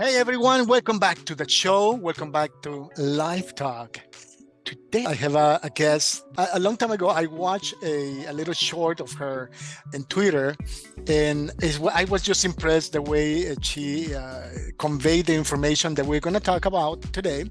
Hey everyone, welcome back to the show. Welcome back to Live Talk. Today I have a guest. A long time ago, I watched a little short of her in Twitter, and I was just impressed the way she conveyed the information that we're going to talk about today.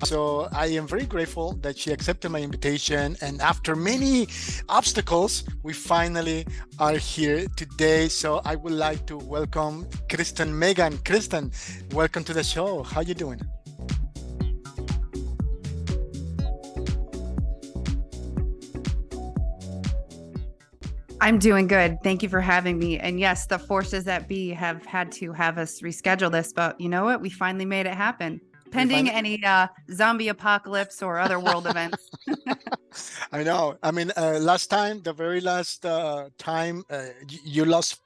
So I am very grateful that she accepted my invitation, and after many obstacles, we finally are here today. So I would like to welcome Kristen Megan. Kristen, welcome to the show. How you doing? I'm doing good. Thank you for having me. And yes, the forces that be have had to have us reschedule this, but you know what? We finally made it happen. Pending any zombie apocalypse or other world events. I know. I mean, last time, the very last time, you lost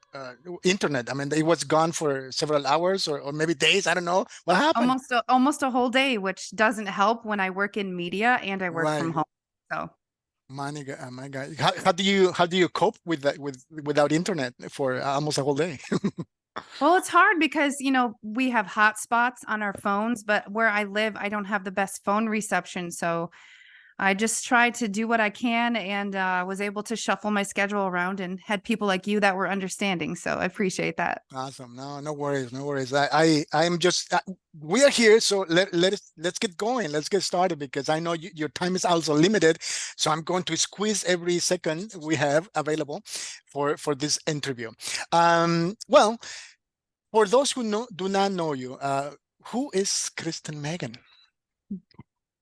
internet. I mean, it was gone for several hours or maybe days. I don't know what happened. Almost a whole day, which doesn't help when I work in media and I work from Right. home. So My God. How do you cope with that without internet for almost a whole day? well, it's hard because we have hotspots on our phones, but where I live, I don't have the best phone reception. So I just tried to do what I can and was able to shuffle my schedule around and had people like you that were understanding. So I appreciate that. Awesome. No, no worries, no worries. I'm just we are here, so let's get going. Let's get started because I know your time is also limited. So I'm going to squeeze every second we have available for this interview. Well, for those who do not know you, who is Kristen Megan?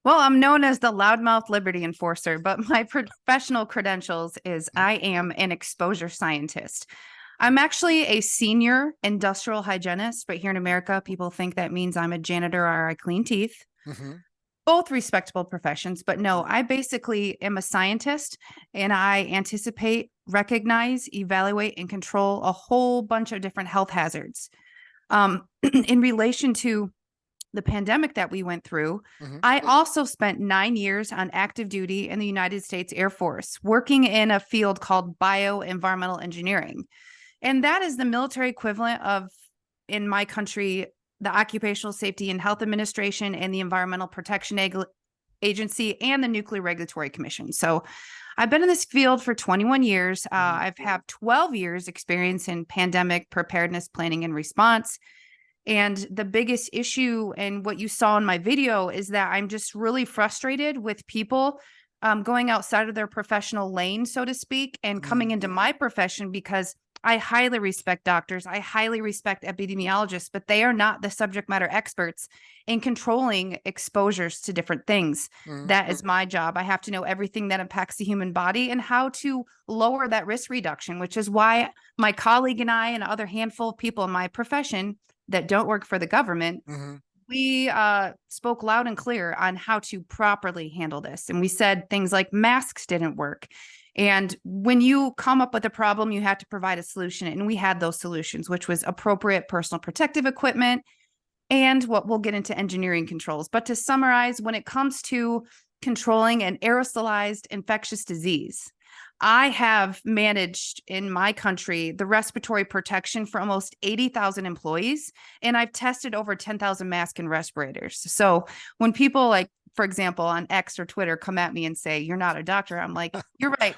Well, I'm known as the loudmouth liberty enforcer, but my professional credentials is I am an exposure scientist. I'm actually a senior industrial hygienist, but here in America, people think that means I'm a janitor or I clean teeth. Mm-hmm. Both respectable professions, but no, I basically am a scientist and I anticipate, recognize, evaluate, and control a whole bunch of different health hazards. In relation to the pandemic that we went through, I also spent 9 years on active duty in the United States Air Force, working in a field called bioenvironmental engineering. And that is the military equivalent of, in my country, the Occupational Safety and Health Administration and the Environmental Protection Agency and the Nuclear Regulatory Commission. So I've been in this field for 21 years. I've had 12 years experience in pandemic preparedness, planning, and response. And the biggest issue and what you saw in my video is that I'm just really frustrated with people going outside of their professional lane, so to speak, and coming into my profession because I highly respect doctors. I highly respect epidemiologists, but they are not the subject matter experts in controlling exposures to different things. That is my job. I have to know everything that impacts the human body and how to lower that risk reduction, which is why my colleague and I and other handful of people in my profession that don't work for the government, we spoke loud and clear on how to properly handle this. And we said things like masks didn't work. And when you come up with a problem, you have to provide a solution. And we had those solutions, which was appropriate personal protective equipment and what we'll get into engineering controls. But to summarize, when it comes to controlling an aerosolized infectious disease, I have managed in my country the respiratory protection for almost 80,000 employees, and I've tested over 10,000 masks and respirators. So when people like, for example, on X or Twitter come at me and say, you're not a doctor, I'm like, you're right.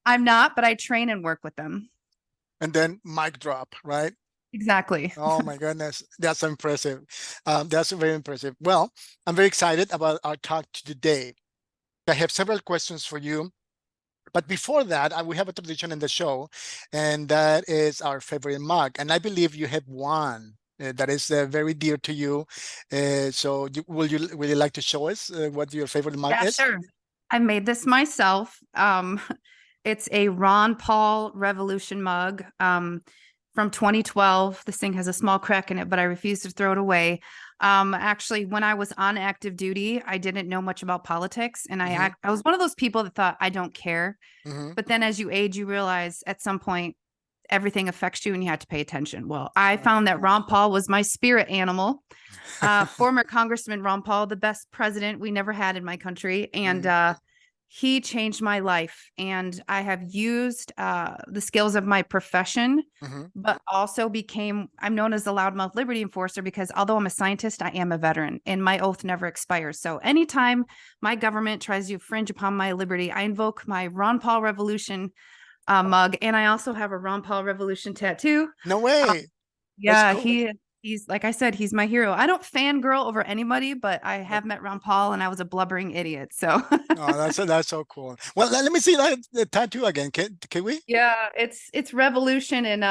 I'm not, but I train and work with them. And then mic drop, right? Exactly. Oh my goodness, that's impressive. That's very impressive. Well, I'm very excited about our talk today. I have several questions for you. But before that, we have a tradition in the show, and that is our favorite mug. And I believe you have one that is very dear to you. So will you like to show us what your favorite mug is? Sure. I made this myself. It's a Ron Paul Revolution mug from 2012. This thing has a small crack in it, but I refuse to throw it away. Actually, when I was on active duty, I didn't know much about politics. And I was one of those people that thought I don't care. But then as you age, you realize at some point, everything affects you and you have to pay attention. Well, I found that Ron Paul was my spirit animal. Former Congressman Ron Paul, the best president we never had in my country. And he changed my life, and I have used the skills of my profession, Hmm. but also I'm known as the loudmouth liberty enforcer because although I'm a scientist, I am a veteran and my oath never expires. So anytime my government tries to infringe upon my liberty, I invoke my Ron Paul Revolution mug. And I also have a Ron Paul Revolution tattoo. No Uh, way. That's yeah, cool. he's like I said, he's my hero. I don't fangirl over anybody, but I But have met Ron Paul and I was a blubbering idiot. So oh, that's so cool. Well, let me see that the tattoo again. Can we? yeah, it's revolution, and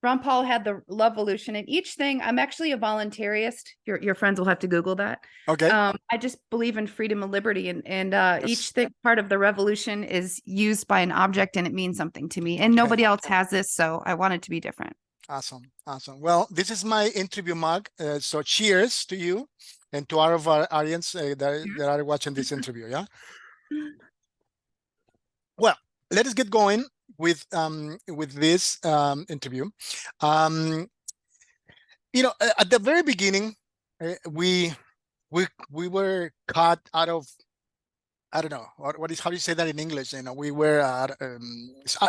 Ron Paul had the Lovevolution, and each thing I'm actually a voluntarist. Your friends will have to Google that. Okay. I just believe in freedom and liberty, and Yes. each thing part of the revolution is used by an object and it means something to me. And Okay. nobody else has this, so I want it to be different. Awesome. Awesome. Well, this is my interview mug. So cheers to you and to all of our audience that are watching this interview. Yeah. Well, let us get going with this interview. Um, at the very beginning, we we were caught out of, I don't know what is, how do you say that in English? We were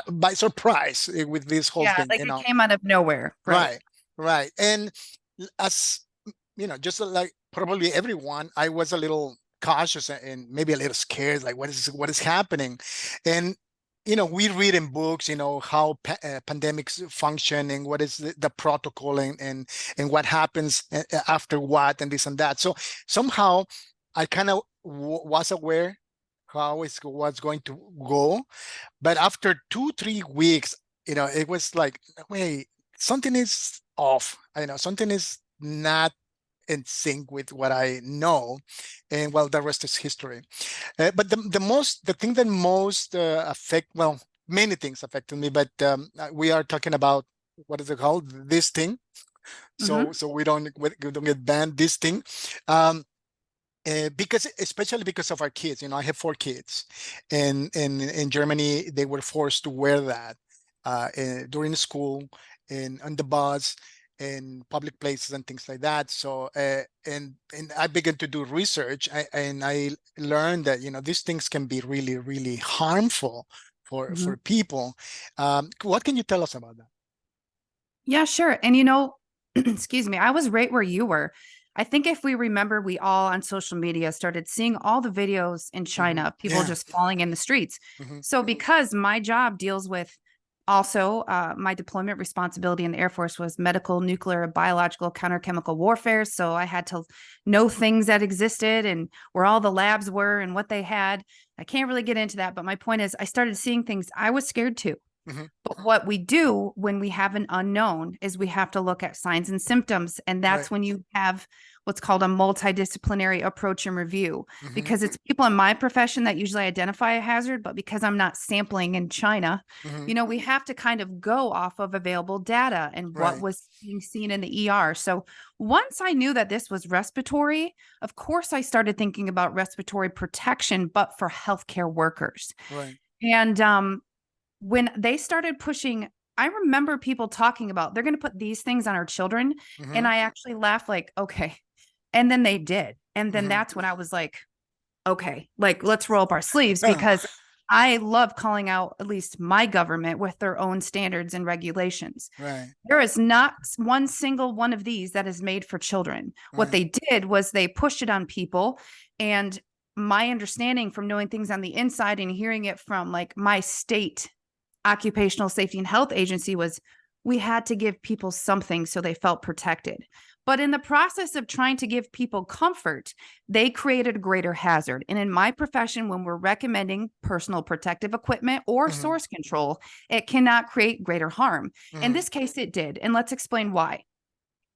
by surprise with this whole Yeah, thing. like it came out of nowhere, right? Right, right. And as just like probably everyone, I was a little cautious and maybe a little scared, like what is happening. And we read in books, how pandemics function and what is the protocol and what happens after what and this and that. So somehow I kind of was aware how it was going to go, but after 2-3 weeks, it was like, wait, something is off. Something is not in sync with what I know, and well, the rest is history. But the thing that most well, many things affected me, but we are talking about, what is it called? This thing. Mm-hmm. So we don't get banned. This thing. Because especially because of our kids, I have 4 kids, and in Germany they were forced to wear that during school and on the bus in public places and things like that. So and I began to do research, and I learned that these things can be really, really harmful for Mm-hmm. people. What can you tell us about that? Yeah, sure. And excuse me, I was right where you were. I think if we remember, we all on social media started seeing all the videos in Hmm. China, people Yeah. just falling in the streets. Hmm. So because my job deals with also my deployment responsibility in the Air Force was medical, nuclear, biological, counterchemical warfare. So I had to know things that existed and where all the labs were and what they had. I can't really get into that, but my point is I started seeing things I was scared to. Hmm. But what we do when we have an unknown is we have to look at signs and symptoms. And Right. that's when you have what's called a multidisciplinary approach and review, Hmm. because it's people in my profession that usually identify a hazard. But because I'm not sampling in China, Hmm. we have to kind of go off of available data and what Right. was being seen in the ER. So once I knew that this was respiratory, of course, I started thinking about respiratory protection, but for healthcare workers. Right. And when they started pushing, I remember people talking about they're going to put these things on our children. And Hmm. I actually laughed like, okay. And then they did. And then Hmm. that's when I was like, okay, like let's roll up our sleeves, because I love calling out at least my government with their own standards and regulations. Right. There is not one single one of these that is made for children. What Right. they did was they pushed it on people. And my understanding from knowing things on the inside and hearing it from like my state occupational safety and health agency was we had to give people something so they felt protected. But in the process of trying to give people comfort, they created a greater hazard. And in my profession, when we're recommending personal protective equipment or Hmm. source control, it cannot create greater harm. In Hmm. this case, it did. And let's explain why.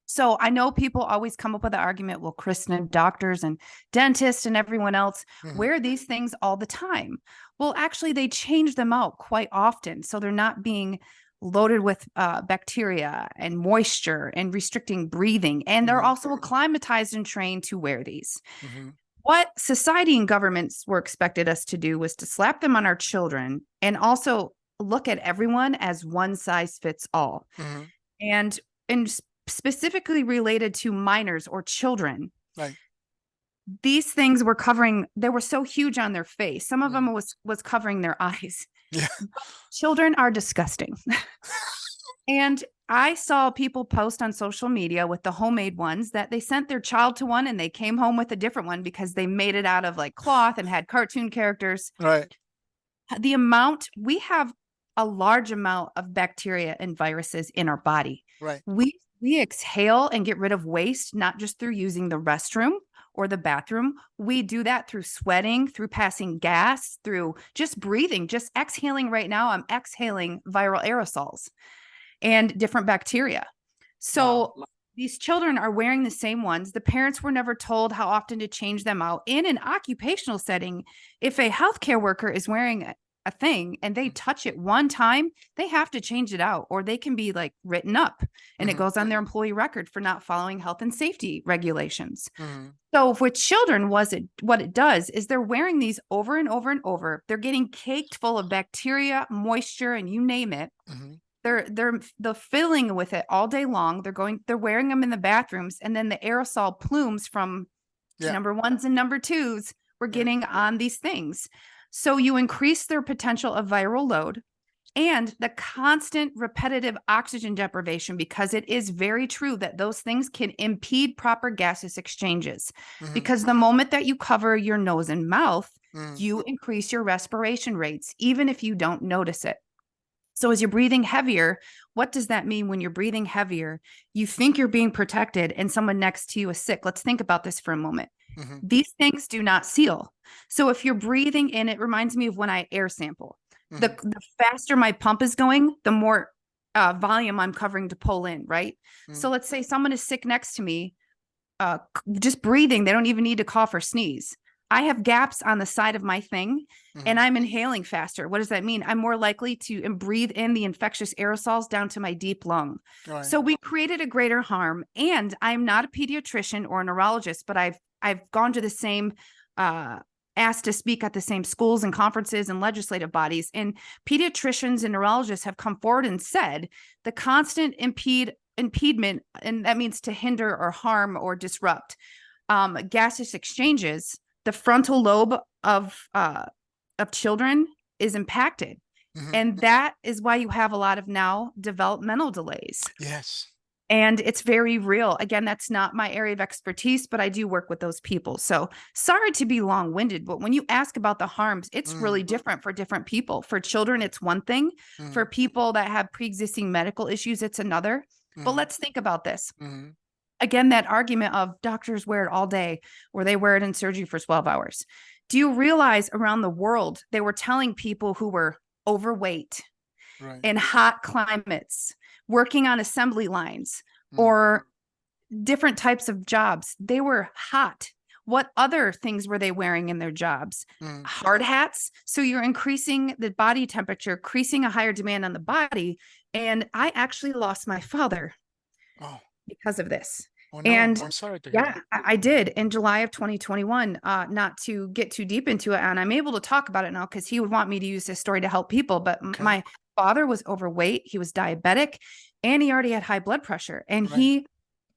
So I know people always come up with the argument, well, Kristen, doctors and dentists and everyone else Hmm. wear these things all the time. Well, actually, they change them out quite often. So they're not being loaded with bacteria and moisture and restricting breathing. And they're Hmm. also acclimatized and trained to wear these. Hmm. What society and governments were expected us to do was to slap them on our children and also look at everyone as one size fits all. Hmm. And specifically related to minors or children, Right. these things were covering, they were so huge on their face. Some of them Mm. was covering their eyes. Yeah. Children are disgusting. And I saw people post on social media with the homemade ones that they sent their child to one and they came home with a different one because they made it out of like cloth and had cartoon characters. Right. The amount, we have a large amount of bacteria and viruses in our body. Right. We exhale and get rid of waste, not just through using the restroom or the bathroom. We do that through sweating, through passing gas, through just breathing, just exhaling. Right now, I'm exhaling viral aerosols and different bacteria. So these children are wearing the same ones. The parents were never told how often to change them out. In an occupational setting, if a healthcare worker is wearing a thing and they touch it one time, they have to change it out or they can be like written up and it goes on their employee record for not following health and safety regulations. So with children, what it does is they're wearing these over and over and over. They're getting caked full of bacteria, moisture, and you name it. They're filling with it all day long. They're wearing them in the bathrooms, and then the aerosol plumes from number ones and number twos we're getting on these things. So you increase their potential of viral load and the constant repetitive oxygen deprivation, because it is very true that those things can impede proper gaseous exchanges. Because the moment that you cover your nose and mouth, you increase your respiration rates, even if you don't notice it. So as you're breathing heavier, what does that mean when you're breathing heavier? You think you're being protected and someone next to you is sick. Let's think about this for a moment. These things do not seal. So if you're breathing in, it reminds me of when I air sample. The faster my pump is going, the more volume I'm covering to pull in, right? So let's say someone is sick next to me, just breathing. They don't even need to cough or sneeze. I have gaps on the side of my thing and I'm inhaling faster. What does that mean? I'm more likely to breathe in the infectious aerosols down to my deep lung. Right. So we created a greater harm. And I'm not a pediatrician or a neurologist, but I've gone to the same, asked to speak at the same schools and conferences and legislative bodies. And pediatricians and neurologists have come forward and said the constant impediment, and that means to hinder or harm or disrupt gaseous exchanges, the frontal lobe of children is impacted. And that is why you have a lot of now developmental delays. Yes. And it's very real. Again, that's not my area of expertise, but I do work with those people. So sorry to be long-winded, but when you ask about the harms, it's really different for different people. For children, it's one thing. For people that have pre-existing medical issues, it's another. But let's think about this. Again, that argument of doctors wear it all day or they wear it in surgery for 12 hours. Do you realize around the world, they were telling people who were overweight in hot climates, working on assembly lines or different types of jobs, they were hot. What other things were they wearing in their jobs? Hard hats. So you're increasing the body temperature, increasing a higher demand on the body. And I actually lost my father because of this. Oh, no, and I'm sorry to hear that. I did in July of 2021, not to get too deep into it. And I'm able to talk about it now because he would want me to use this story to help people. But my father was overweight. He was diabetic and he already had high blood pressure. And he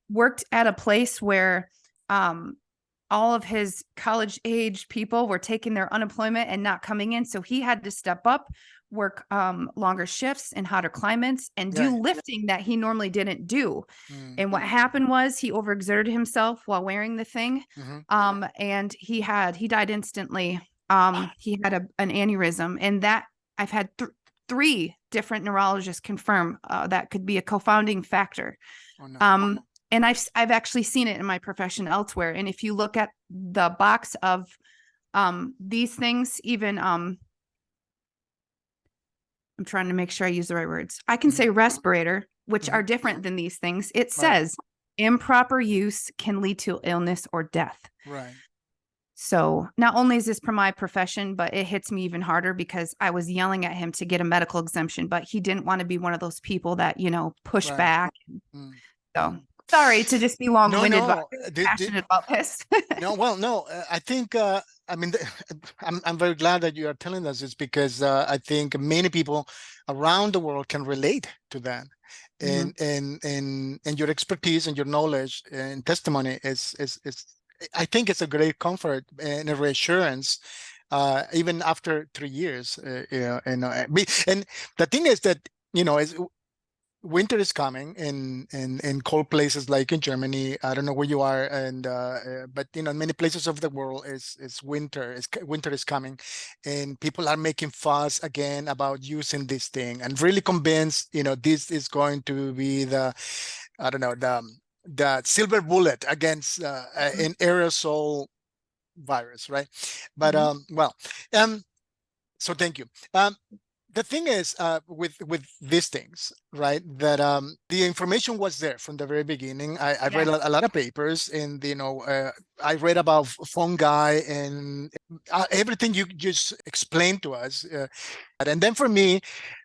worked at a place where all of his college age people were taking their unemployment and not coming in. So he had to step up, work longer shifts in hotter climates and do lifting that he normally didn't do. And what happened was he overexerted himself while wearing the thing. And he died instantly. He had an aneurysm, and that I've had 3 different neurologists confirm that could be a confounding factor. And I've actually seen it in my profession elsewhere. And if you look at the box of these things, even I'm trying to make sure I use the right words. I can say respirator, which are different than these things. It says improper use can lead to illness or death. Right. So not only is this for my profession, but it hits me even harder because I was yelling at him to get a medical exemption, but he didn't want to be one of those people that, push back. So sorry to just be long-winded, but I'm passionate about this. I think, I'm very glad that you are telling us this because I think many people around the world can relate to that. And your expertise and your knowledge and testimony is I think it's a great comfort and a reassurance, even after 3 years. And the thing is that, is winter is coming in cold places like in Germany. I don't know where you are, and but many places of the world is winter. Winter is coming, and people are making fuss again about using this thing, and really convinced this is going to be the, I don't know, the silver bullet against an aerosol virus, right? But Mhm. well, um, so thank you. The thing is, with these things, right, that the information was there from the very beginning. I read Yes. a lot of papers, and I read about fungi and everything you just explained to us. And then for me,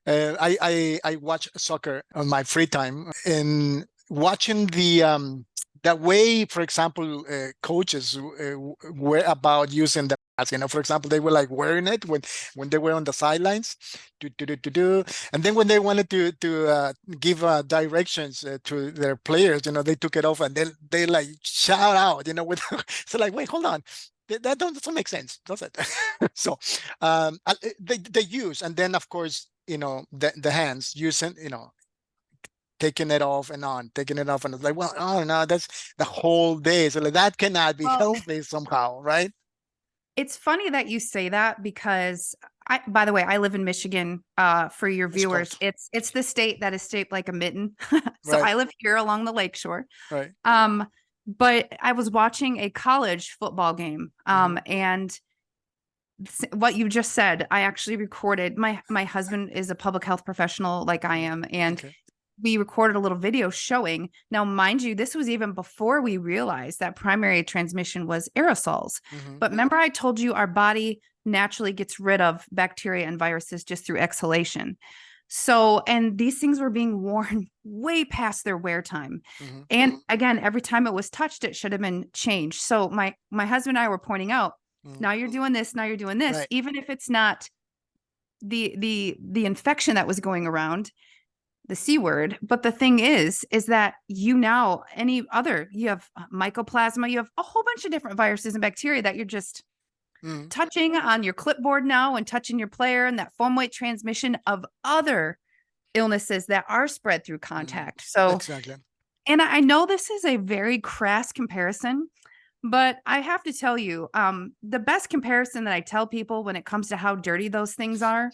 I watch soccer on my free time, and watching the way, for example, coaches were about using the mask. For example, they were like wearing it when they were on the sidelines, do. And then when they wanted to give directions to their players, they took it off, and they like shout out, with so like, wait, hold on. That doesn't make sense, does it? So they use, and then of course, the hands using, taking it off and on, taking it off, and it's like, well, oh no, that's the whole day. So like, that cannot be Well, healthy somehow, right? it's funny that you say that because by the way, I live in Michigan. For your It's viewers, cold, it's the state that is shaped like a mitten. So right? I live here along the lakeshore. Right. But I was watching a college football game. Hmm. And what you just said, I actually recorded. My husband is a public health professional like I am, and Okay. we recorded a little video showing. Now, mind you, this was even before we realized that primary transmission was aerosols. Hmm. But remember, I told you our body naturally gets rid of bacteria and viruses just through exhalation. So, and these things were being worn way past their wear time. Hmm. And again, every time it was touched, it should have been changed. So my husband and I were pointing out, Hmm. now you're doing this, now you're doing this, Right. even if it's not the infection that was going around, the C word. But the thing is that you have mycoplasma, you have a whole bunch of different viruses and bacteria that you're just Hmm. touching on your clipboard now and touching your player, and that foam weight transmission of other illnesses that are spread through Hmm. contact. So, Exactly. and I know this is a very crass comparison, but I have to tell you, the best comparison that I tell people when it comes to how dirty those things are,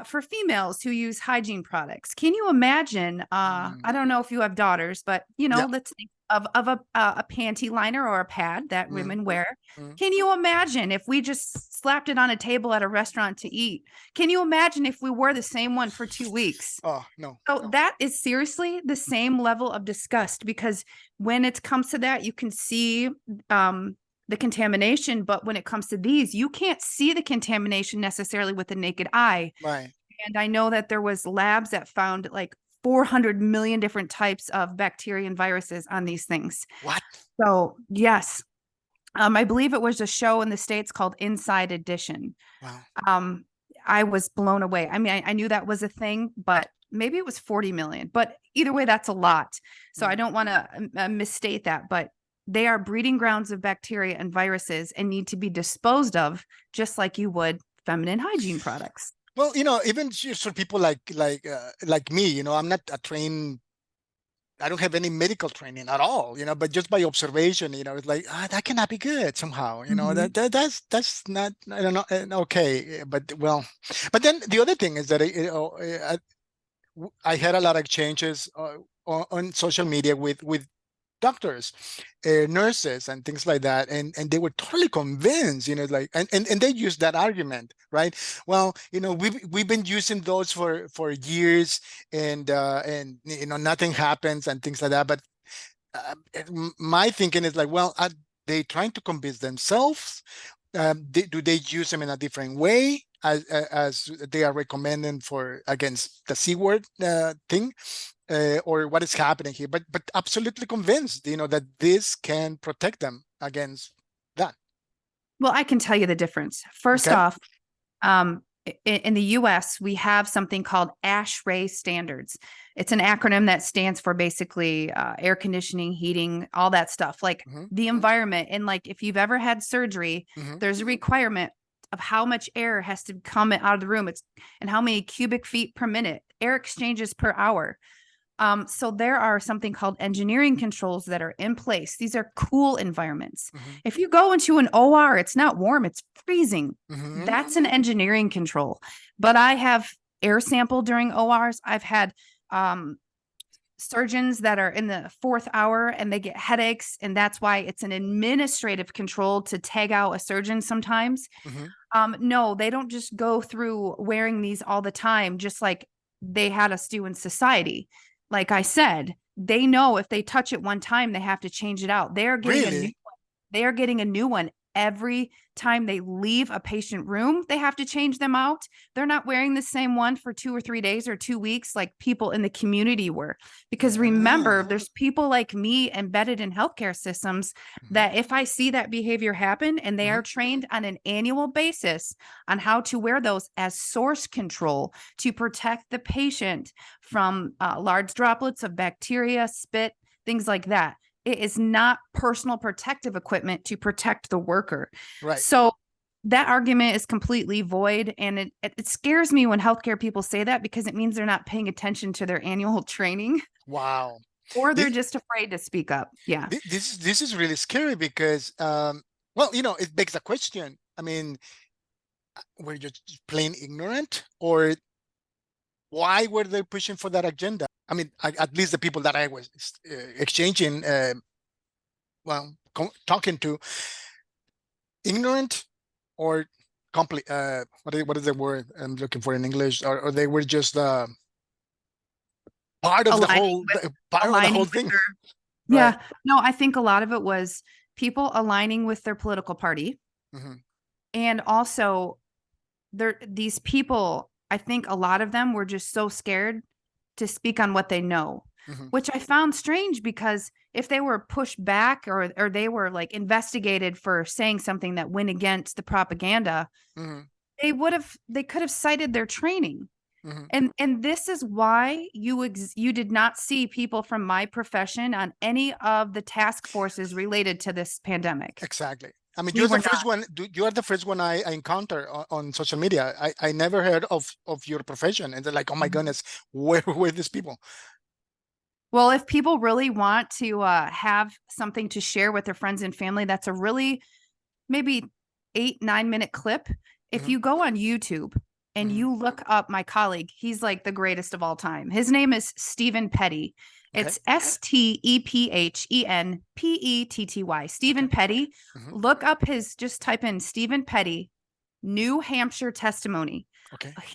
for females who use hygiene products. Can you imagine? Mm. I don't know if you have daughters, but Yeah. let's think of a panty liner or a pad that Mm. women wear. Mm. Can you imagine if we just slapped it on a table at a restaurant to eat? Can you imagine if we wore the same one for 2 weeks? Oh no. So that is seriously the same level of disgust, because when it comes to that, you can see the contamination, but when it comes to these, you can't see the contamination necessarily with the naked eye. Right. And I know that there was labs that found like 400 million different types of bacteria and viruses on these things. What? So yes, I believe it was a show in the States called Inside Edition. Wow. Um, I was blown away. I mean, I knew that was a thing, but maybe it was 40 million. But either way, that's a lot. So I Mm. don't want to misstate that, but they are breeding grounds of bacteria and viruses and need to be disposed of just like you would feminine hygiene products. Well, even just for people like me, I'm not a trained. I don't have any medical training at all, but just by observation, it's like, that cannot be good somehow, Mhm. that's not, I don't know, okay, but well, but then the other thing is that I had a lot of changes on social media with doctors, nurses, and things like that, and they were totally convinced, like, and they use that argument, right? Well, we've been using those for years, and nothing happens and things like that. But my thinking is like, well, are they trying to convince themselves? Do they use them in a different way as they are recommending for against the C word thing? Or what is happening here? But absolutely convinced, that this can protect them against that. Well, I can tell you the difference. First Okay. off, in the US, we have something called ASHRAE standards. It's an acronym that stands for basically air conditioning, heating, all that stuff, like the environment. And like if you've ever had surgery, there's a requirement of how much air has to come out of the room. And how many cubic feet per minute, air exchanges per hour. So there are something called engineering controls that are in place. These are cool environments. If you go into an OR, it's not warm, it's freezing. That's an engineering control. But I have air sample during ORs. I've had surgeons that are in the 4th hour and they get headaches. And that's why it's an administrative control to tag out a surgeon sometimes. No, they don't just go through wearing these all the time, just like they had us do in society. Like I said, they know if they touch it one time, they have to change it out. They are getting a new one. They are getting a new one every time they leave a patient room. They have to change them out. They're not wearing the same one for 2 or 3 days or 2 weeks like people in the community were. Because remember, there's people like me embedded in healthcare systems that if I see that behavior happen and they are trained on an annual basis on how to wear those as source control to protect the patient from large droplets of bacteria, spit, things like that. It is not personal protective equipment to protect the worker. Right. So that argument is completely void. And it scares me when healthcare people say that, because it means they're not paying attention to their annual training. Wow. Or they're just afraid to speak up. Yeah. This is really scary because, well, it begs a question. I mean, were you just plain ignorant, or why were they pushing for that agenda? I mean, at least the people that I was exchanging, talking to, ignorant or complete. What is the word I'm looking for in English? Or they were just part of the whole thing. Yeah. Right. No, I think a lot of it was people aligning with their political party, and also these people. I think a lot of them were just so scared to speak on what they know, which I found strange, because if they were pushed back or they were like investigated for saying something that went against the propaganda, they could have cited their training. And this is why you did not see people from my profession on any of the task forces related to this pandemic. Exactly. I mean, you're the first one. You are the first one I encounter on social media. I never heard of your profession, and they're like, "Oh my goodness, where were these people?" Well, if people really want to have something to share with their friends and family, that's a really maybe 8-9 minute clip. If you go on YouTube and you look up my colleague, he's like the greatest of all time. His name is Stephen Petty. It's STEPHENPETTY. Stephen Petty. Look up just type in Stephen Petty, New Hampshire testimony.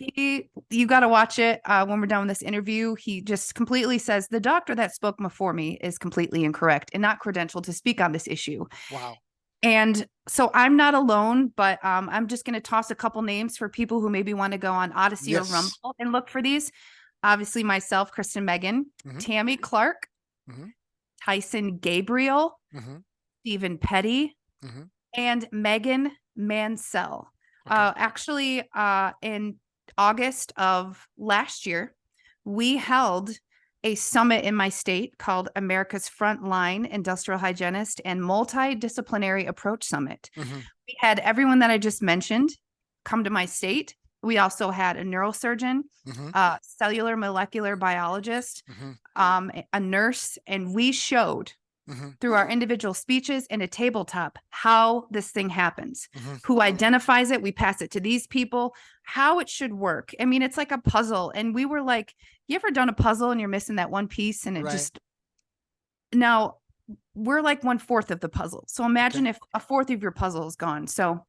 You got to watch it when we're done with this interview. He just completely says the doctor that spoke before me is completely incorrect and not credentialed to speak on this issue. Wow. And so I'm not alone, but I'm just going to toss a couple names for people who maybe want to go on Odyssey or Rumble and look for these. Obviously, myself, Kristen Megan, Tammy Clark, Tyson Gabriel, Stephen Petty, and Megan Mansell. Actually, in August of last year, we held a summit in my state called America's Frontline Industrial Hygienist and Multidisciplinary Approach Summit. We had everyone that I just mentioned come to my state. We also had a neurosurgeon, cellular molecular biologist, a nurse, and we showed through our individual speeches and a tabletop how this thing happens, who identifies it. We pass it to these people, how it should work. I mean, it's like a puzzle. And we were like, you ever done a puzzle and you're missing that one piece and now we're like 1/4 of the puzzle. So imagine if 1/4 of your puzzle is gone. So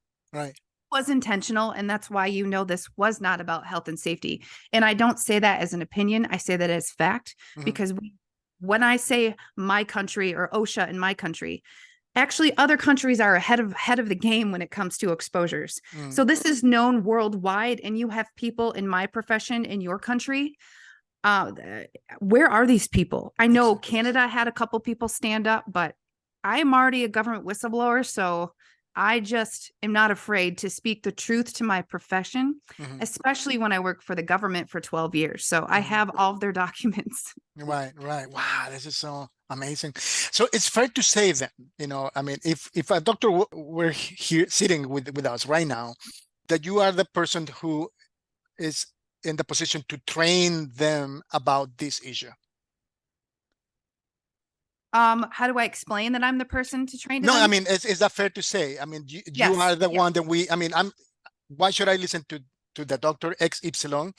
was intentional, and that's why this was not about health and safety. And I don't say that as an opinion, I say that as fact, because when I say my country or OSHA in my country, actually other countries are ahead of the game when it comes to exposures. So this is known worldwide, and you have people in my profession in your country. Where are these people? I know Canada had a couple people stand up, but I'm already a government whistleblower, so I just am not afraid to speak the truth to my profession, Mhm. especially when I work for the government for 12 years. So I Mhm. have all of their documents. Right, right. Wow, this is so amazing. So it's fair to say then, I mean, if a doctor were here sitting with us right now, that you are the person who is in the position to train them about this issue. How do I explain that I'm the person to train to No, I them? mean, is that fair to say? I mean, you Yes. are the Yeah. one that I mean, why should I listen to the doctor XY?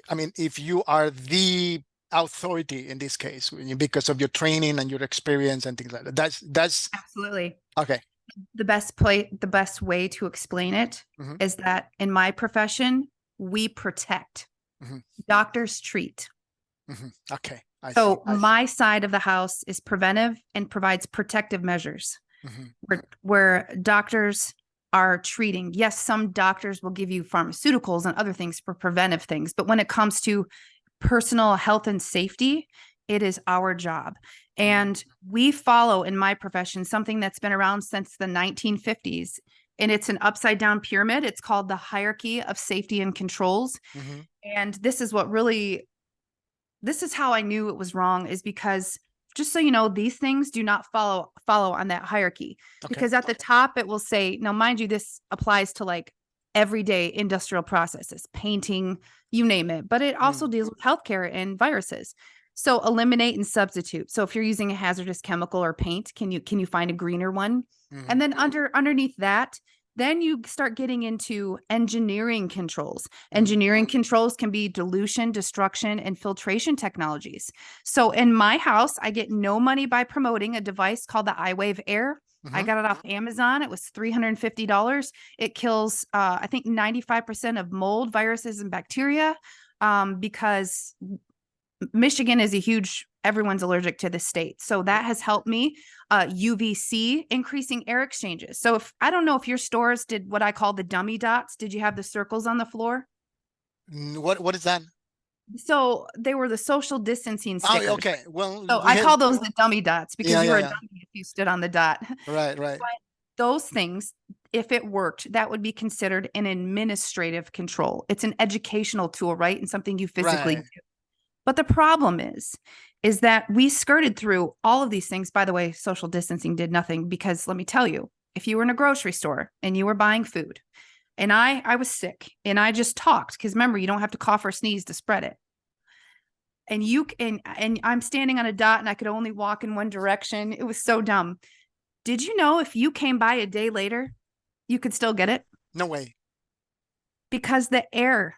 I mean, if you are the authority in this case, because of your training and your experience and things like that. That's Absolutely. okay. The best way to explain it Mhm, is that in my profession, we protect. mhm, Doctors treat. mhm. Okay, I see. So my side of the house is preventive and provides protective measures Mhm, where doctors are treating. Yes, some doctors will give you pharmaceuticals and other things for preventive things, but when it comes to personal health and safety, it is our job. And we follow in my profession something that's been around since the 1950s. And it's an upside down pyramid. It's called the hierarchy of safety and controls. mhm. And this is how I knew it was wrong, is because just so you know, these things do not follow on that hierarchy. Okay. Because at the top it will say, now mind you, this applies to like everyday industrial processes, painting, you name it, but it also deals with healthcare and viruses. So eliminate and substitute. So if you're using a hazardous chemical or paint, can you find a greener one? Mhm, And then underneath that, then you start getting into engineering controls. Engineering controls can be dilution, destruction, and filtration technologies. So in my house, I get no money by promoting a device called the iWave Air. I mhm. got it off Amazon. It was $350. It kills, I think, 95% of mold, viruses, and bacteria, because Michigan is a huge, everyone's allergic to the state. So that has helped me. UVC, increasing air exchanges. So if I don't know if your stores did what I call the dummy dots. Did you have the circles on the floor? What is that? So they were the social distancing Oh, stickers. okay. Well, So we I have, call those the dummy dots because yeah, you yeah, were a yeah. dummy if you stood on the dot. Right, right. But those things, if it worked, that would be considered an administrative control. It's an educational tool, right? And something you physically Right. do. But the problem is that we skirted through all of these things. By the way, social distancing did nothing, because let me tell you, if you were in a grocery store and you were buying food and I was sick and I just talked, because remember, you don't have to cough or sneeze to spread it. And I'm standing on a dot and I could only walk in one direction. It was so dumb. Did you know if you came by a day later, you could still get it? No way. Because the air,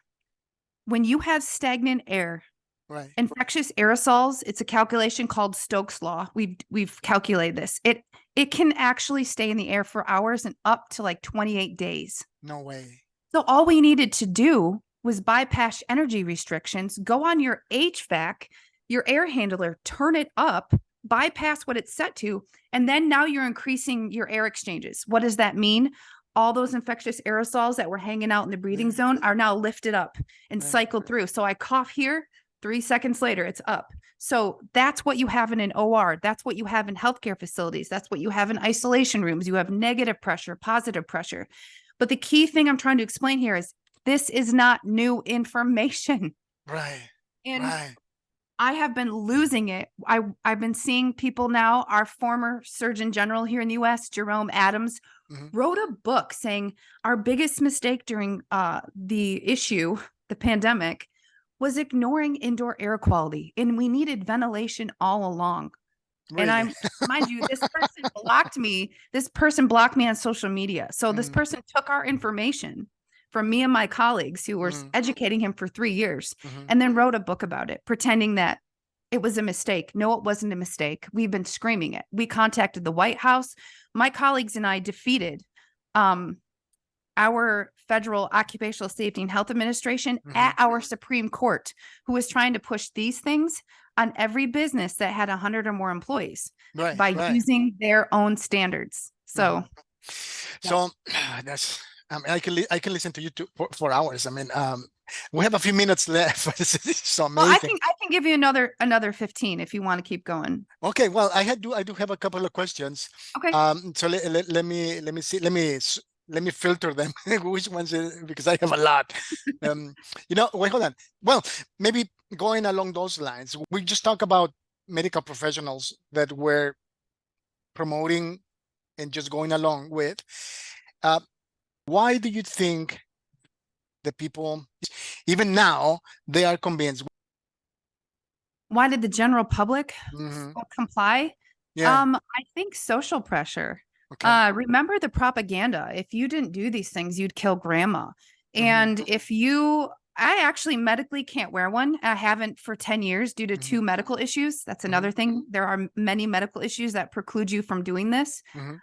when you have stagnant air, Right. infectious aerosols, it's a calculation called Stokes law. We've calculated this. It can actually stay in the air for hours and up to like 28 days. No way. So all we needed to do was bypass energy restrictions, go on your HVAC, your air handler, turn it up, bypass what it's set to, and then now you're increasing your air exchanges. What does that mean? All those infectious aerosols that were hanging out in the breathing zone are now lifted up and Right. cycled through. So I cough here, 3 seconds later, it's up. So that's what you have in an OR. That's what you have in healthcare facilities. That's what you have in isolation rooms. You have negative pressure, positive pressure. But the key thing I'm trying to explain here is this is not new information. Right. And Right. I have been losing it. I've been seeing people now. Our former Surgeon General here in the US, Jerome Adams, Mhm. wrote a book saying our biggest mistake during the pandemic, was ignoring indoor air quality. And we needed ventilation all along. And Really? mind you, this person blocked me. This person blocked me on social media. So this Mhm, person took our information from me and my colleagues who were mhm, educating him for 3 years, mhm. and then wrote a book about it, pretending that it was a mistake. No, it wasn't a mistake. We've been screaming it. We contacted the White House. My colleagues and I defeated our federal occupational safety and health administration at our Supreme Court, who was trying to push these things on every business that had 100 or more employees Right, by right. using their own standards. So So that's, I mean, I can listen to you for hours. I mean, We have a few minutes left. This is so Well, amazing. I can give you another 15 if you want to keep going. Okay, well, I do have a couple of questions. Okay. So let me see. Let me filter them. Which ones? Because I have a lot. Wait, hold on. Well, maybe going along those lines, we just talk about medical professionals that were promoting and just going along with. Why do you think the people, even now, they are convinced? Why did the general public Mhm. comply? Yeah. I think social pressure. Okay. Remember the propaganda. If you didn't do these things, you'd kill grandma. Mhm. And I actually medically can't wear one. I haven't for 10 years due to Mhm. 2 medical issues. That's another thing. There are many medical issues that preclude you from doing this. Mhm.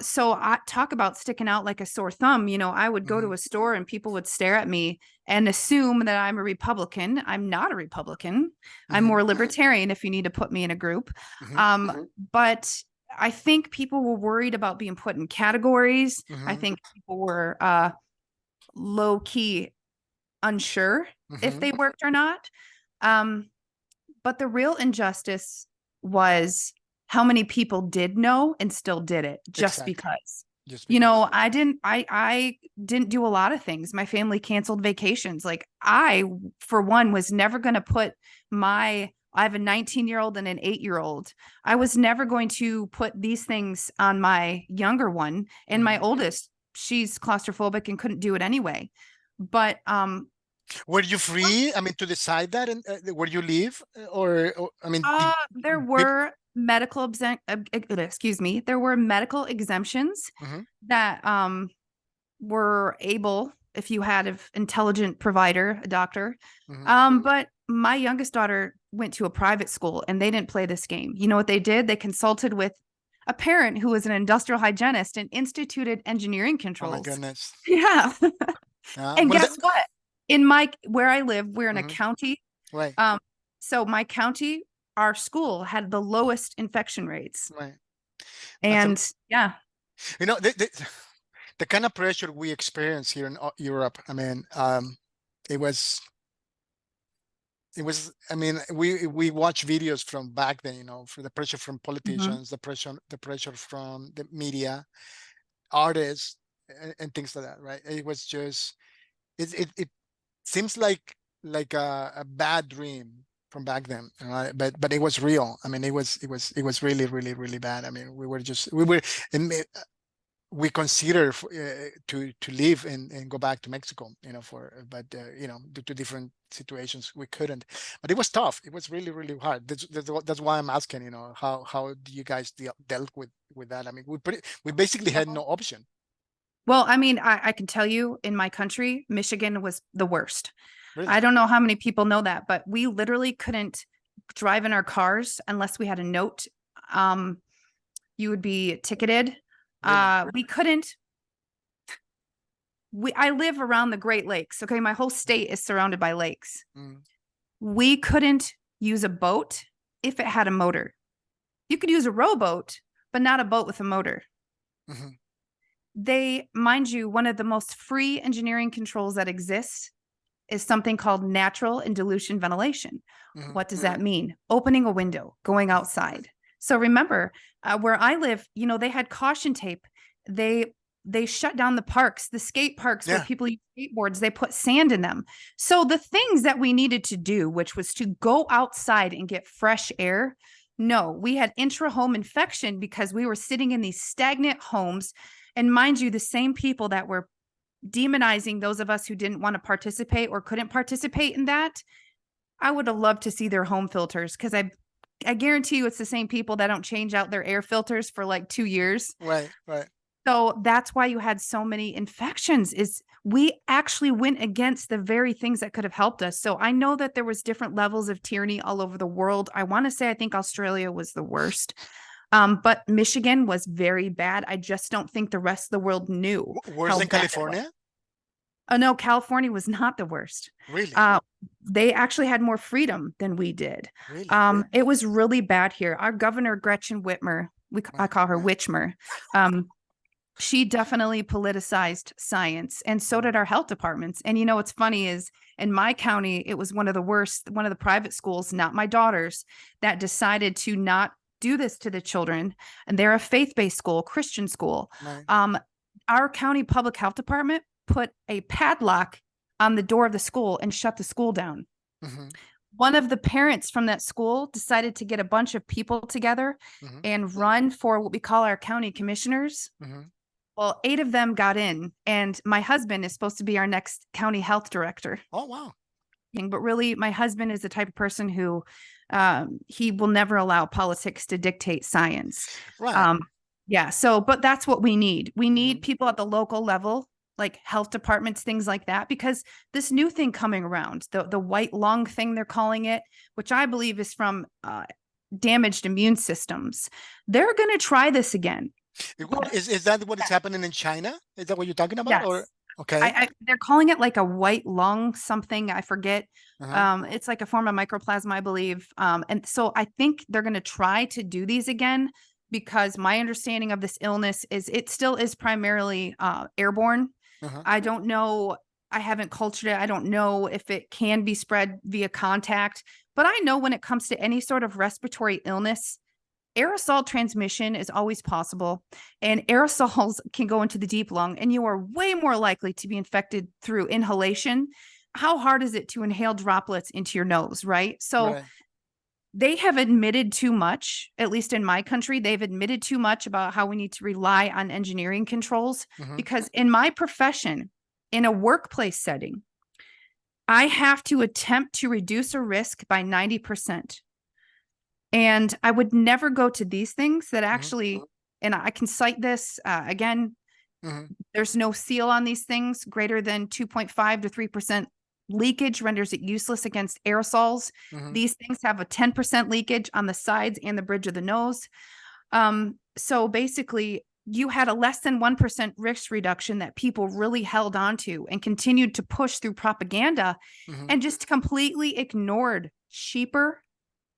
So I talk about sticking out like a sore thumb. I would go to Mhm. a store and people would stare at me and assume that I'm a Republican. I'm not a Republican. I'm Mhm. more libertarian if you need to put me in a group. Mhm. But I think people were worried about being put in categories. I Mhm. think people were low key unsure if Mhm. they worked or not. But the real injustice was how many people did know and still did it just Exactly. because. Just because. I didn't do a lot of things. My family canceled vacations. Like I, for one, was never going to put I have a 19-year-old and an 8-year-old. I was never going to put these things on my younger one. And my oldest, she's claustrophobic and couldn't do it anyway. But Were you free? I mean, to decide that, and where you live, or I mean, there people. were excuse me, there were medical exemptions Mhm. that were able if you had an intelligent provider, a doctor. Mhm. But my youngest daughter went to a private school and they didn't play this game. You know what they did? They consulted with a parent who was an industrial hygienist and instituted engineering Oh my controls. goodness. Yeah. And Well, guess what? Where I live, we're in a county. right, Um, so my county, our school had the lowest infection rates. right. That's And yeah. you know the kind of pressure we experience here in Europe. I mean, it was I mean, we watch videos from back then, for the pressure from Mhm. politicians, the pressure from the media, artists, and things like that, right? It was just it seems like a bad dream from back then, right? But it was real. I mean, it was really, really, really bad. I mean, we were and we consider to leave and go back to Mexico, but due to different situations we couldn't. But it was tough. It was really, really hard. That's why I'm asking. How do you guys dealt with that? I mean, we basically had no option. Well, I mean, I can tell you in my country, Michigan was the worst. Really, I don't know how many people know that, but we literally couldn't drive in our cars unless we had a note. You would be ticketed. really. We couldn't. I live around the Great Lakes. Okay, my whole state is surrounded by lakes. Mm. We couldn't use a boat if it had a motor. You could use a rowboat, but not a boat with a motor. Mhm. Mind you, one of the most free engineering controls that exists is something called natural and dilution ventilation. Mhm. What does that mean? Opening a window, going outside. So remember, where I live, they had caution tape. They shut down the parks, the skate parks where Yeah. people use skateboards. They put sand in them. So the things that we needed to do, which was to go outside and get fresh air, no, we had intra-home infection because we were sitting in these stagnant homes. And mind you, the same people that were demonizing those of us who didn't want to participate or couldn't participate in that, I would have loved to see their home filters because I guarantee you it's the same people that don't change out their air filters for like 2 years. Right. Right. So that's why you had so many infections is we actually went against the very things that could have helped us. So I know that there was different levels of tyranny all over the world. I want to say I think Australia was the worst. But Michigan was very bad. I just don't think the rest of the world knew Worse how than bad it was. California? Oh no, California was not the worst. Really? They actually had more freedom than we did. Really? It was really bad here. Our governor Gretchen Whitmer, I call her Witchmer. She definitely politicized science, and so did our health departments. And what's funny is in my county, it was one of the private schools, not my daughter's, that decided to not do this to the children. And they're a faith-based school, Christian school. Right. Our county public health department put a padlock on the door of the school and shut the school down. Mm-hmm. One of the parents from that school decided to get a bunch of people together Mm-hmm. and run for what we call our county commissioners. Mm-hmm. Well, 8 of them got in, and my husband is supposed to be our next county health director. Oh, wow. But really, my husband is the type of person who he will never allow politics to dictate science. Right. Yeah. So, but that's what we need. We need Mhm. people at the local level, like health departments, things like that, because this new thing coming around, the white lung thing they're calling it, which I believe is from damaged immune systems. They're going to try this again. Is that what is happening in China? Is that what you're talking about? Yes. Or okay. They're calling it like a white lung something. I forget. Uh-huh. It's like a form of mycoplasma, I believe. And so I think they're going to try to do these again, because my understanding of this illness is it still is primarily airborne. Uh-huh. I don't know. I haven't cultured it. I don't know if it can be spread via contact, but I know when it comes to any sort of respiratory illness, aerosol transmission is always possible, and aerosols can go into the deep lung, and you are way more likely to be infected through inhalation. How hard is it to inhale droplets into your nose, right? So Right. they have admitted too much, at least in my country, they've admitted too much about how we need to rely on engineering controls, Mhm. because in my profession, in a workplace setting, I have to attempt to reduce a risk by 90%. And I would never go to these things that actually, and I can cite this again, Mhm. there's no seal on these things. Greater than 2.5 to 3% leakage renders it useless against aerosols. Mhm. These things have a 10% leakage on the sides and the bridge of the nose. So basically, you had a less than 1% risk reduction that people really held onto and continued to push through propaganda, Mhm. and just completely ignored cheaper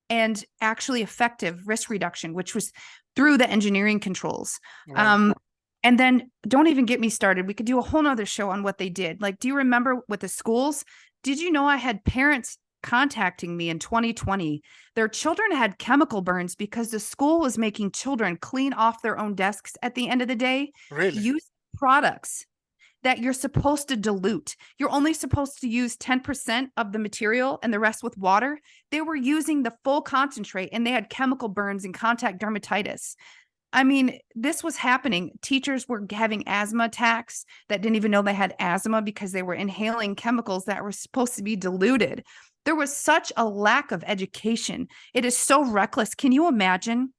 and actually effective risk reduction, which was through the engineering controls. Right. And then don't even get me started. We could do a whole nother show on what they did. Like, do you remember with the schools? Did you know I had parents contacting me in 2020? Their children had chemical burns because the school was making children clean off their own desks at the end of the day, Really? use products that you're supposed to dilute. You're only supposed to use 10% of the material and the rest with water. They were using the full concentrate, and they had chemical burns and contact dermatitis. I mean, this was happening. Teachers were having asthma attacks that didn't even know they had asthma because they were inhaling chemicals that were supposed to be diluted. There was such a lack of education. It is so reckless. Can you imagine?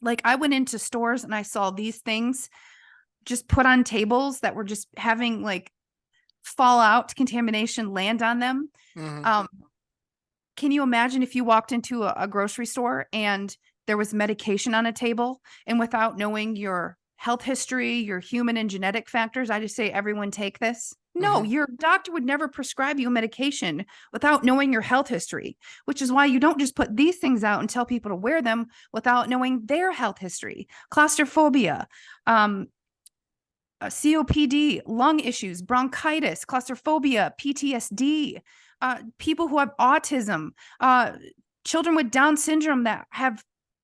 Like, I went into stores and I saw these things just put on tables that were just having like fallout contamination land on them. Mhm. Can you imagine if you walked into a grocery store and there was medication on a table, and without knowing your health history, your human and genetic factors, I just say, everyone take this? No, Mhm. your doctor would never prescribe you a medication without knowing your health history, which is why you don't just put these things out and tell people to wear them without knowing their health history. Claustrophobia, COPD, lung issues, bronchitis, claustrophobia, PTSD, people who have autism, children with Down syndrome that have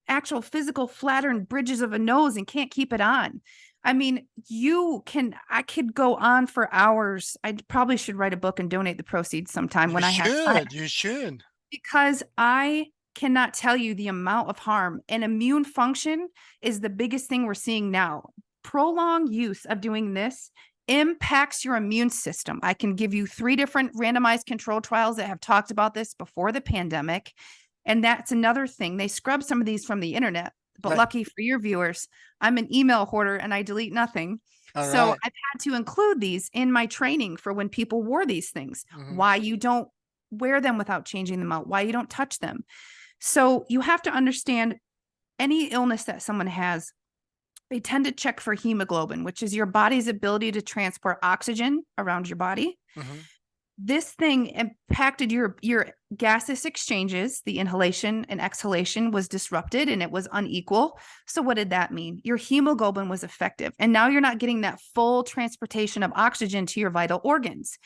actual physical flattened bridges of a nose and can't keep it on. I mean, I could go on for hours. I probably should write a book and donate the proceeds sometime when I have time, You should. because I cannot tell you the amount of harm, and immune function is the biggest thing we're seeing now. Prolonged use of doing this impacts your immune system. I can give you 3 different randomized control trials that have talked about this before the pandemic. And that's another thing. They scrub some of these from the internet, but Right. lucky for your viewers, I'm an email hoarder and I delete nothing. All So right. I've had to include these in my training for when people wore these things, Mhm. why you don't wear them without changing them out, why you don't touch them. So you have to understand, any illness that someone has, they tend to check for hemoglobin, which is your body's ability to transport oxygen around your body. Mhm. this thing impacted your gaseous exchanges. The inhalation and exhalation was disrupted and it was unequal. So what did that mean? Your hemoglobin was effective. And now you're not getting that full transportation of oxygen to your vital organs,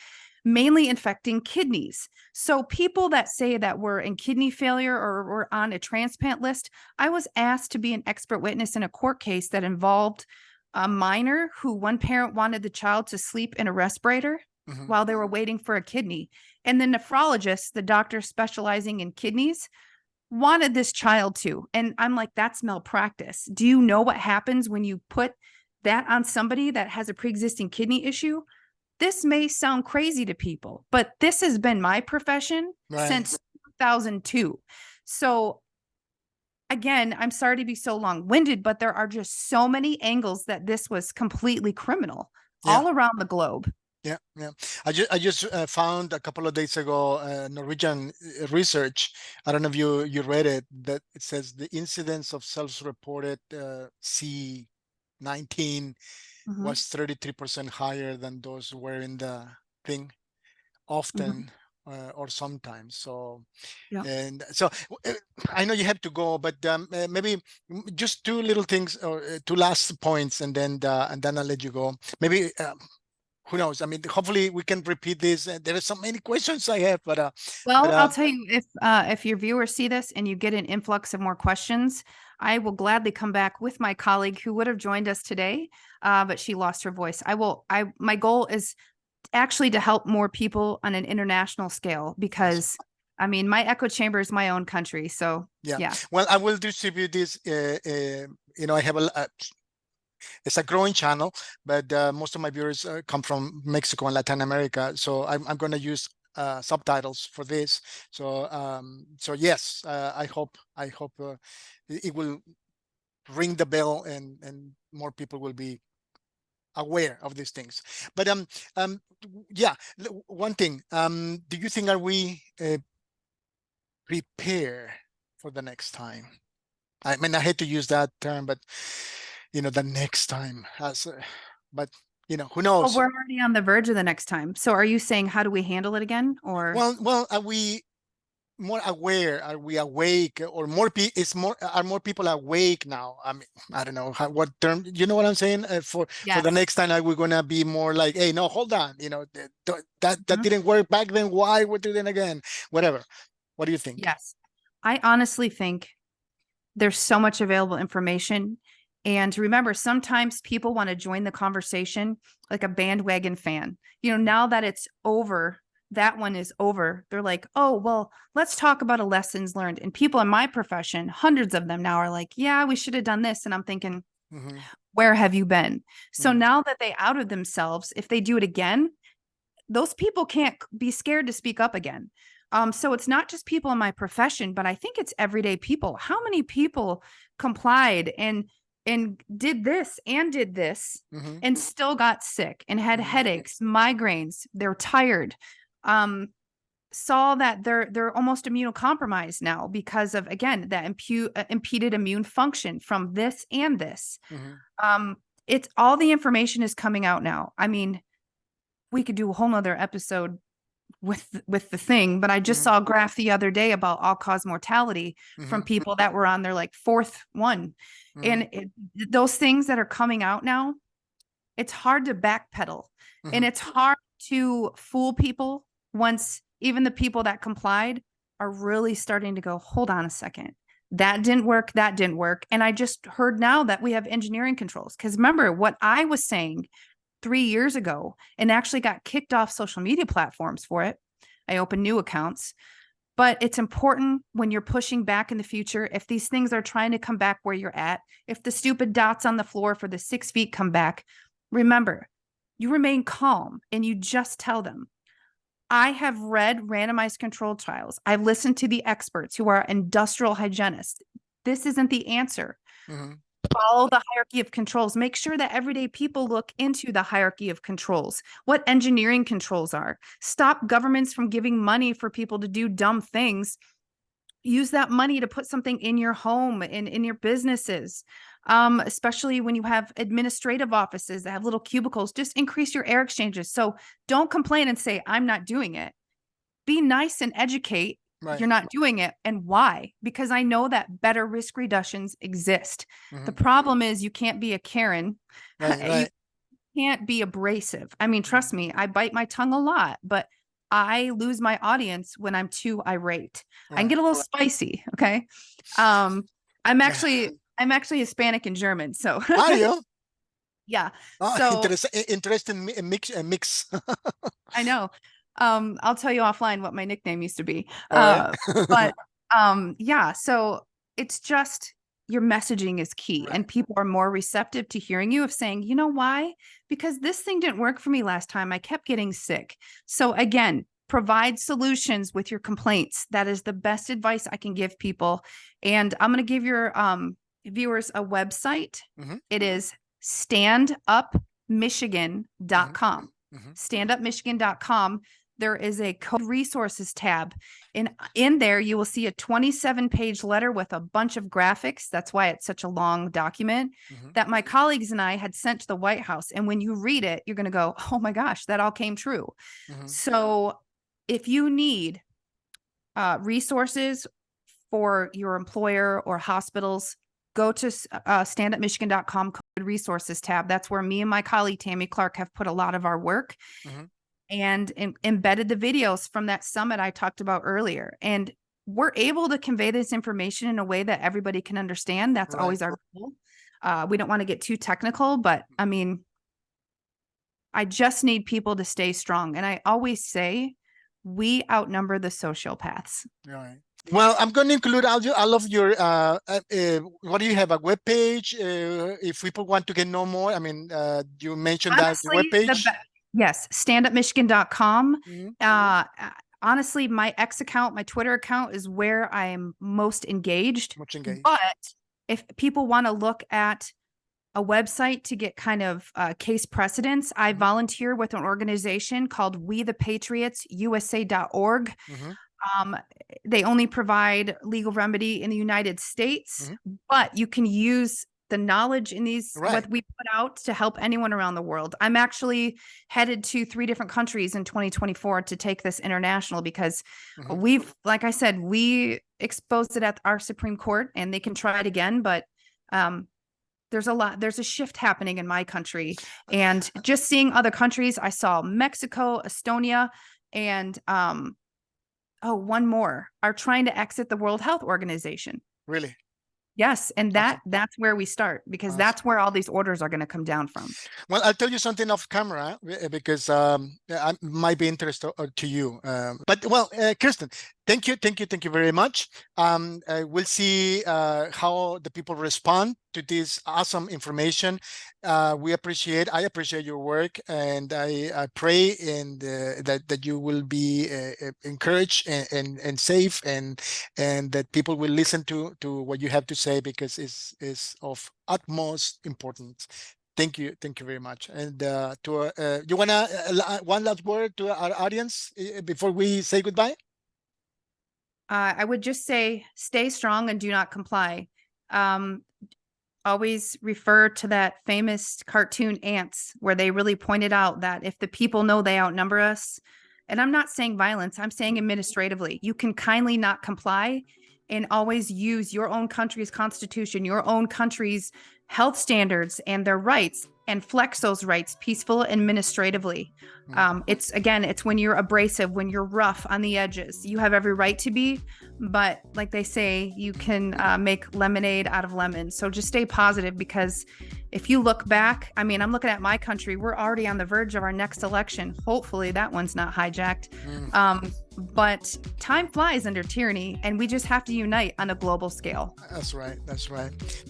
mainly infecting kidneys. So people that say that we're in kidney failure or we're on a transplant list, I was asked to be an expert witness in a court case that involved a minor who one parent wanted the child to sleep in a respirator while they were waiting for a kidney. And the nephrologist, the doctor specializing in kidneys, wanted this child to. And I'm like, that's malpractice. Do you know what happens when you put that on somebody that has a pre-existing kidney issue? This may sound crazy to people, but this has been my profession since 2002. So again, I'm sorry to be so long-winded, but there are just so many angles that this was completely criminal all around the globe. Yeah. I just found a couple of days ago Norwegian research. I don't know if you read it, that it says the incidence of self-reported C19 was 33% higher than those who were in the thing often or sometimes. So, and so I know you have to go, but maybe just two little things or two last points, and then I'll let you go. Maybe. Who knows? I mean, hopefully we can repeat this. There are so many questions I have, but I'll tell you, if your viewers see this and you get an influx of more questions, I will gladly come back with my colleague who would have joined us today, but she lost her voice. My goal is actually to help more people on an international scale, because I mean, my echo chamber is my own country. So yeah. Well, I will distribute this. I have it's a growing channel, but most of my viewers come from Mexico and Latin America. So I'm going to use subtitles for this. So yes, I hope it will ring the bell and more people will be aware of these things. But yeah, one thing. Do you think are we prepare for the next time? I mean, I hate to use that term, but the next time but who knows? We're already on the verge of the next time. So are you saying, how do we handle it again? Or well, are we more aware? Are we awake? Or are more people awake now? I mean, I don't know what term, you know what I'm saying? For the next time, are we gonna be more like, hey, no, hold on, that didn't work back then, why we're doing it again? Whatever. What do you think? Yes, I honestly think there's so much available information. And remember, sometimes people want to join the conversation like a bandwagon fan. Now that it's over, that one is over. They're like, oh, well, let's talk about a lessons learned. And people in my profession, hundreds of them now, are like, yeah, we should have done this. And I'm thinking, where have you been? So now that they outed themselves, if they do it again, those people can't be scared to speak up again. So it's not just people in my profession, but I think it's everyday people. How many people complied and did this and still got sick and had headaches, migraines, they're tired, saw that they're almost immunocompromised now because of, again, that impeded immune function from this and this. It's all the information is coming out now. I mean, we could do a whole nother episode with the thing, but I just saw a graph the other day about all-cause mortality from people that were on their like fourth one. And those things that are coming out now, it's hard to backpedal and it's hard to fool people once even the people that complied are really starting to go, hold on a second, that didn't work. And I just heard now that we have engineering controls, because remember what I was saying 3 years ago and actually got kicked off social media platforms for it. I opened new accounts. But it's important when you're pushing back in the future, if these things are trying to come back where you're at, if the stupid dots on the floor for the 6 feet come back, remember, you remain calm and you just tell them. I have read randomized controlled trials. I've listened to the experts who are industrial hygienists. This isn't the answer. Follow the hierarchy of controls. Make sure that everyday people look into the hierarchy of controls, what engineering controls are. Stop governments from giving money for people to do dumb things use that money to put something in your home and in your businesses. Especially when you have administrative offices that have little cubicles, just increase your air exchanges. So don't complain and say, I'm not doing it. Be nice and educate. Right. You're not doing it. And why? Because I know that better risk reductions exist. Mhm. The problem is you can't be a Karen. Right, You right. can't be abrasive. I mean, trust me, I bite my tongue a lot, but I lose my audience when I'm too irate. I can Right. get a little spicy. Okay. I'm actually Hispanic and German. So Are you? yeah. Oh, So interesting mix. I know. I'll tell you offline what my nickname used to be. All right. But yeah, so it's just your messaging is key, Right. and people are more receptive to hearing you of saying, you know why? Because this thing didn't work for me last time. I kept getting sick. So again, provide solutions with your complaints. That is the best advice I can give people. And I'm going to give your viewers a website. Mhm. It is standupmichigan.com. Mhm. Standupmichigan.com. There is a code resources tab. In there, you will see a 27-page letter with a bunch of graphics. That's why it's such a long document Mhm. that my colleagues and I had sent to the White House. And when you read it, you're going to go, oh my gosh, that all came true. Mhm. So if you need resources for your employer or hospitals, go to standupmichigan.com code resources tab. That's where me and my colleague Tammy Clark have put a lot of our work. Mhm. And embedded the videos from that summit I talked about earlier. And we're able to convey this information in a way that everybody can understand. That's Right. always our goal. We don't want to get too technical, but I mean, I just need people to stay strong. And I always say, we outnumber the sociopaths. All right. Well, I'm going to include all of your, what do you have, a web page? If people want to get know more, I mean, you mentioned that the web page. Yes, standupmichigan.com. Mhm. Honestly, my X account, my Twitter account is where I am most engaged. Much engaged. But if people want to look at a website to get kind of case precedents, I Mhm. volunteer with an organization called We the Patriots USA.org. Mhm. They only provide legal remedy in the United States, but you can use the knowledge in these, Right. what we put out, to help anyone around the world. I'm actually headed to 3 different countries in 2024 to take this international because Mhm. like I said, we exposed it at our Supreme Court and they can try it again, but there's a shift happening in my country. And just seeing other countries, I saw Mexico, Estonia, and one more are trying to exit the World Health Organization. Really? Yes, and Awesome. that's where we start, because Awesome. that's where all these orders are going to come down from. Well, I'll tell you something off camera because I might be interested to you. But well, Kirsten, thank you very much. We'll see how the people respond to this awesome information. I appreciate your work, and I pray that you will be encouraged and safe, and that people will listen to what you have to say, because it's of utmost importance. Thank you very much. And you wanna one last word to our audience before we say goodbye? I would just say, stay strong and do not comply. Always refer to that famous cartoon Ants, where they really pointed out that if the people know they outnumber us, and I'm not saying violence, I'm saying administratively, you can kindly not comply and always use your own country's constitution, your own country's health standards and their rights, and flex those rights peaceful administratively. It's when you're abrasive, when you're rough on the edges, you have every right to be, but like they say, you can make lemonade out of lemons. So just stay positive, because if you look back, I mean, I'm looking at my country, we're already on the verge of our next election. Hopefully that one's not hijacked. But time flies under tyranny, and we just have to unite on a global scale. That's right.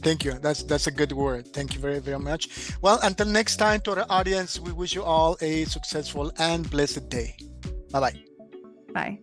Thank you. That's a good word. Thank you very, very much. Well, until next time, to our audience, we wish you all a successful and blessed day. Bye-bye. Bye.